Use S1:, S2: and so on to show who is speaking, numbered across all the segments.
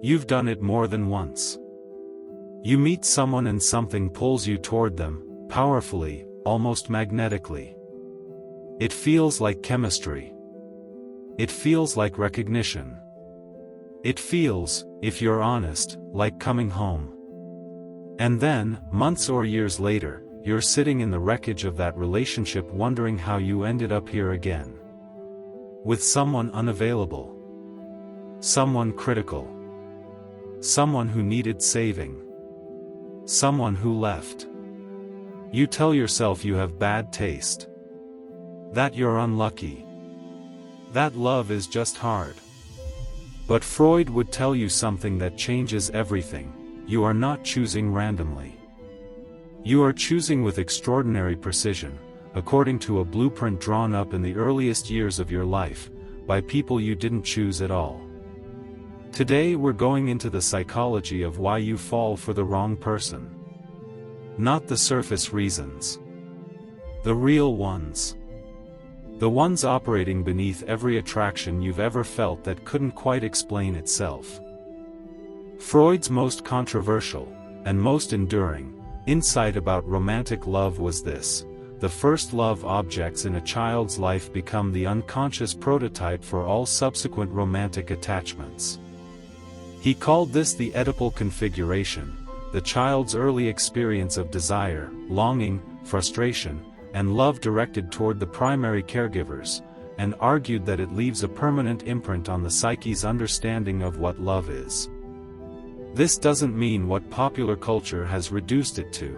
S1: You've done it more than once. You meet someone and something pulls you toward them, powerfully, almost magnetically. It feels like chemistry. It feels like recognition. It feels, if you're honest, like coming home. And then, months or years later, you're sitting in the wreckage of that relationship wondering how you ended up here again. With someone unavailable. Someone critical. Someone who needed saving. Someone who left. You tell yourself you have bad taste. That you're unlucky. That love is just hard. But Freud would tell you something that changes everything. You are not choosing randomly. You are choosing with extraordinary precision, according to a blueprint drawn up in the earliest years of your life, by people you didn't choose at all. Today we're going into the psychology of why you fall for the wrong person. Not the surface reasons. The real ones. The ones operating beneath every attraction you've ever felt that couldn't quite explain itself. Freud's most controversial, and most enduring, insight about romantic love was this: the first love objects in a child's life become the unconscious prototype for all subsequent romantic attachments. He called this the Oedipal configuration, the child's early experience of desire, longing, frustration, and love directed toward the primary caregivers, and argued that it leaves a permanent imprint on the psyche's understanding of what love is. This doesn't mean what popular culture has reduced it to.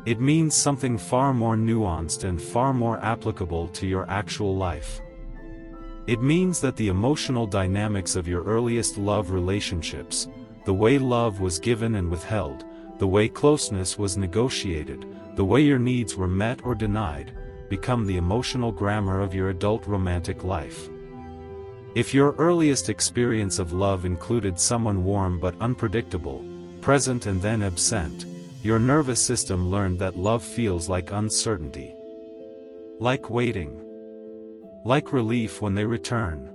S1: It means something far more nuanced and far more applicable to your actual life. It means that the emotional dynamics of your earliest love relationships, the way love was given and withheld, the way closeness was negotiated, the way your needs were met or denied, become the emotional grammar of your adult romantic life. If your earliest experience of love included someone warm but unpredictable, present and then absent, your nervous system learned that love feels like uncertainty. Like waiting. Like relief when they return.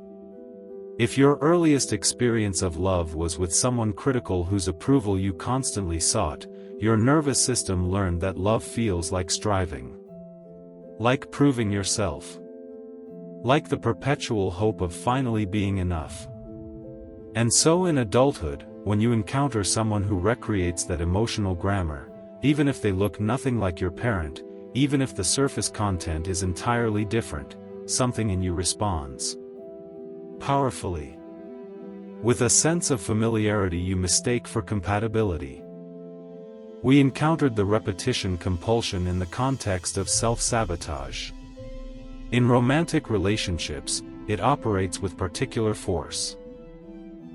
S1: If your earliest experience of love was with someone critical whose approval you constantly sought, your nervous system learned that love feels like striving. Like proving yourself. Like the perpetual hope of finally being enough. And so in adulthood, when you encounter someone who recreates that emotional grammar, even if they look nothing like your parent, even if the surface content is entirely different, something in you responds. Powerfully. With a sense of familiarity you mistake for compatibility. We encountered the repetition compulsion in the context of self-sabotage. In romantic relationships, it operates with particular force.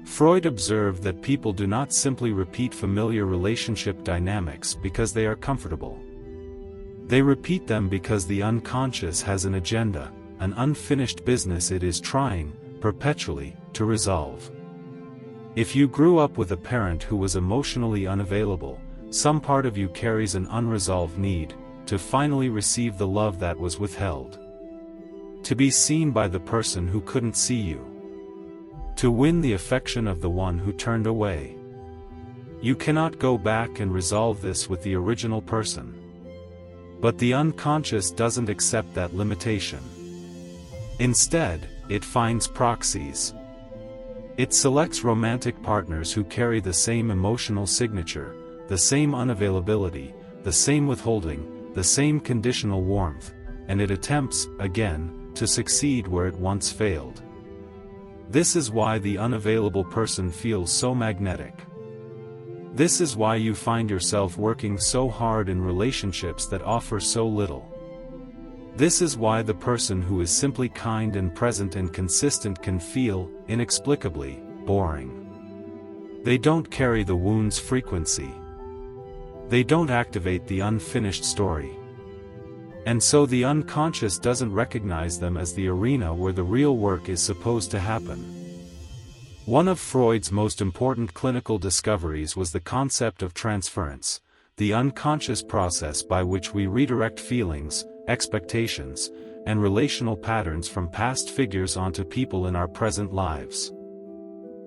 S1: Freud observed that people do not simply repeat familiar relationship dynamics because they are comfortable. They repeat them because the unconscious has an agenda, an unfinished business it is trying, perpetually, to resolve. If you grew up with a parent who was emotionally unavailable, some part of you carries an unresolved need to finally receive the love that was withheld. To be seen by the person who couldn't see you. To win the affection of the one who turned away. You cannot go back and resolve this with the original person. But the unconscious doesn't accept that limitation. Instead, it finds proxies. It selects romantic partners who carry the same emotional signature, the same unavailability, the same withholding, the same conditional warmth, and it attempts, again, to succeed where it once failed. This is why the unavailable person feels so magnetic. This is why you find yourself working so hard in relationships that offer so little. This is why the person who is simply kind and present and consistent can feel, inexplicably, boring. They don't carry the wound's frequency. They don't activate the unfinished story. And so the unconscious doesn't recognize them as the arena where the real work is supposed to happen. One of Freud's most important clinical discoveries was the concept of transference, the unconscious process by which we redirect feelings, expectations, and relational patterns from past figures onto people in our present lives.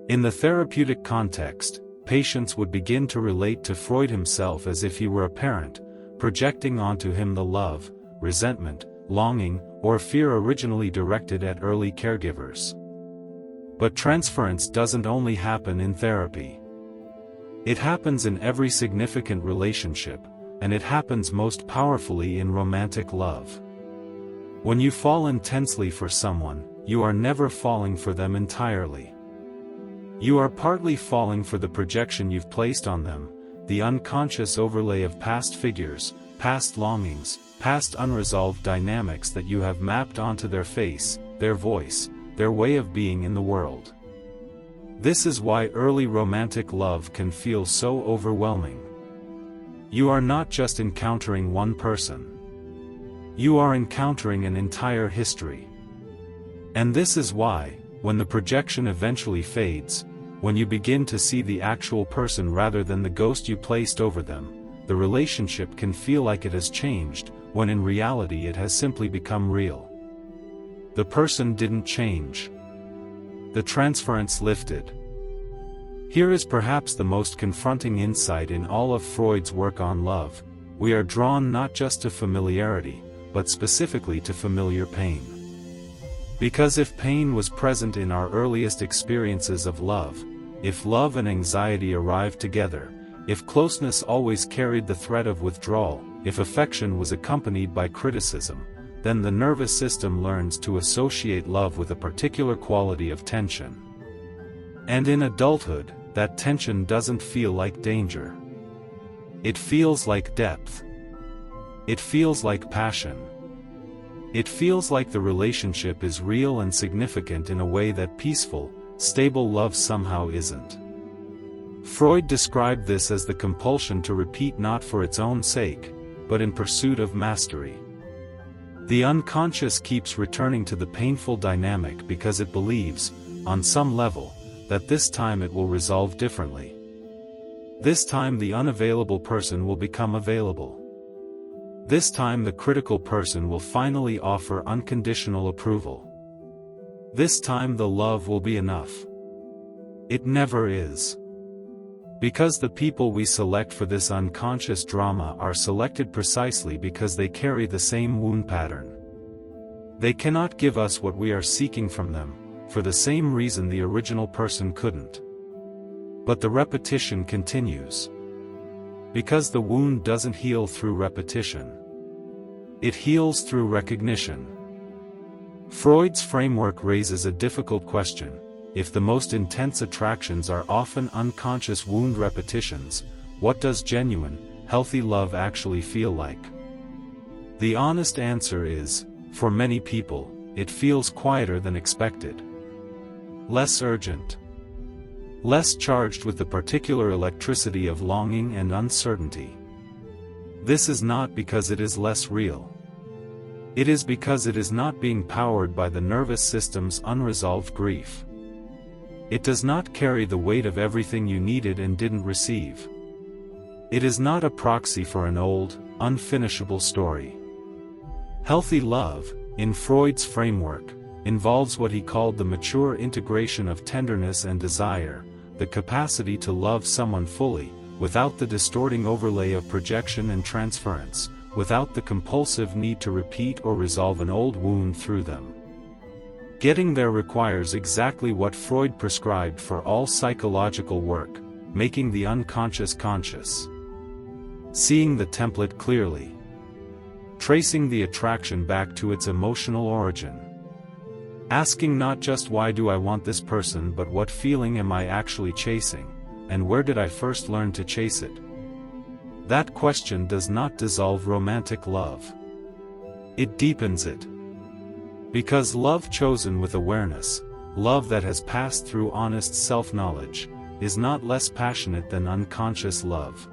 S1: In the therapeutic context, patients would begin to relate to Freud himself as if he were a parent, projecting onto him the love, resentment, longing, or fear originally directed at early caregivers. But transference doesn't only happen in therapy. It happens in every significant relationship, and it happens most powerfully in romantic love. When you fall intensely for someone, you are never falling for them entirely. You are partly falling for the projection you've placed on them, the unconscious overlay of past figures, past longings, past unresolved dynamics that you have mapped onto their face, their voice, their way of being in the world. This is why early romantic love can feel so overwhelming. You are not just encountering one person. You are encountering an entire history. And this is why, when the projection eventually fades, when you begin to see the actual person rather than the ghost you placed over them, the relationship can feel like it has changed, when in reality it has simply become real. The person didn't change. The transference lifted. Here is perhaps the most confronting insight in all of Freud's work on love: we are drawn not just to familiarity, but specifically to familiar pain. Because if pain was present in our earliest experiences of love, if love and anxiety arrived together, if closeness always carried the threat of withdrawal, if affection was accompanied by criticism, then the nervous system learns to associate love with a particular quality of tension. And in adulthood, that tension doesn't feel like danger. It feels like depth. It feels like passion. It feels like the relationship is real and significant in a way that peaceful, stable love somehow isn't. Freud described this as the compulsion to repeat not for its own sake, but in pursuit of mastery. The unconscious keeps returning to the painful dynamic because it believes, on some level, that this time it will resolve differently. This time the unavailable person will become available. This time the critical person will finally offer unconditional approval. This time the love will be enough. It never is. Because the people we select for this unconscious drama are selected precisely because they carry the same wound pattern. They cannot give us what we are seeking from them, for the same reason the original person couldn't. But the repetition continues. Because the wound doesn't heal through repetition. It heals through recognition. Freud's framework raises a difficult question. If the most intense attractions are often unconscious wound repetitions, what does genuine, healthy love actually feel like? The honest answer is, for many people, it feels quieter than expected. Less urgent. Less charged with the particular electricity of longing and uncertainty. This is not because it is less real. It is because it is not being powered by the nervous system's unresolved grief. It does not carry the weight of everything you needed and didn't receive. It is not a proxy for an old, unfinishable story. Healthy love, in Freud's framework, involves what he called the mature integration of tenderness and desire, the capacity to love someone fully, without the distorting overlay of projection and transference, without the compulsive need to repeat or resolve an old wound through them. Getting there requires exactly what Freud prescribed for all psychological work: making the unconscious conscious. Seeing the template clearly. Tracing the attraction back to its emotional origin. Asking not just why do I want this person but what feeling am I actually chasing, and where did I first learn to chase it? That question does not dissolve romantic love. It deepens it. Because love chosen with awareness, love that has passed through honest self-knowledge, is not less passionate than unconscious love.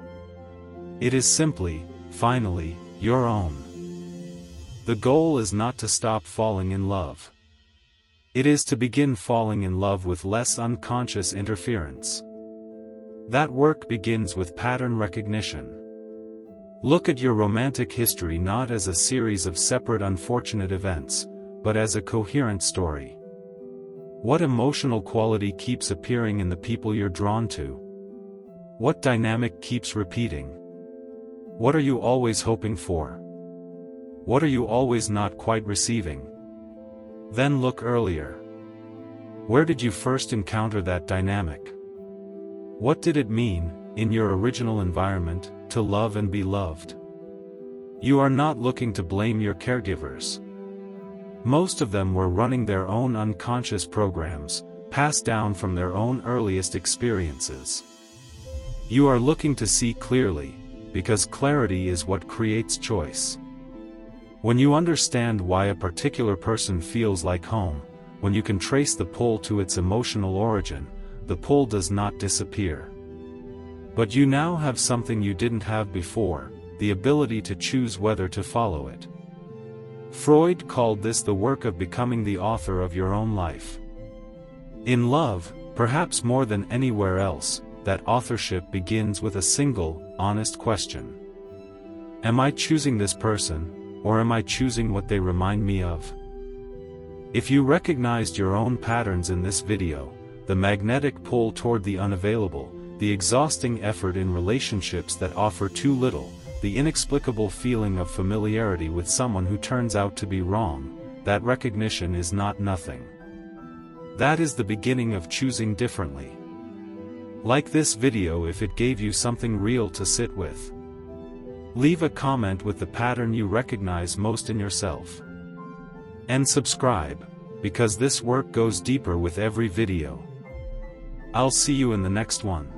S1: It is simply, finally, your own. The goal is not to stop falling in love. It is to begin falling in love with less unconscious interference. That work begins with pattern recognition. Look at your romantic history not as a series of separate unfortunate events, but as a coherent story. What emotional quality keeps appearing in the people you're drawn to? What dynamic keeps repeating? What are you always hoping for? What are you always not quite receiving? Then look earlier. Where did you first encounter that dynamic? What did it mean, in your original environment, to love and be loved? You are not looking to blame your caregivers. Most of them were running their own unconscious programs, passed down from their own earliest experiences. You are looking to see clearly, because clarity is what creates choice. When you understand why a particular person feels like home, when you can trace the pull to its emotional origin, the pull does not disappear. But you now have something you didn't have before, the ability to choose whether to follow it. Freud called this the work of becoming the author of your own life. In love, perhaps more than anywhere else, that authorship begins with a single, honest question. Am I choosing this person, or am I choosing what they remind me of? If you recognized your own patterns in this video, the magnetic pull toward the unavailable, the exhausting effort in relationships that offer too little, the inexplicable feeling of familiarity with someone who turns out to be wrong, that recognition is not nothing. That is the beginning of choosing differently. Like this video if it gave you something real to sit with. Leave a comment with the pattern you recognize most in yourself. And subscribe, because this work goes deeper with every video. I'll see you in the next one.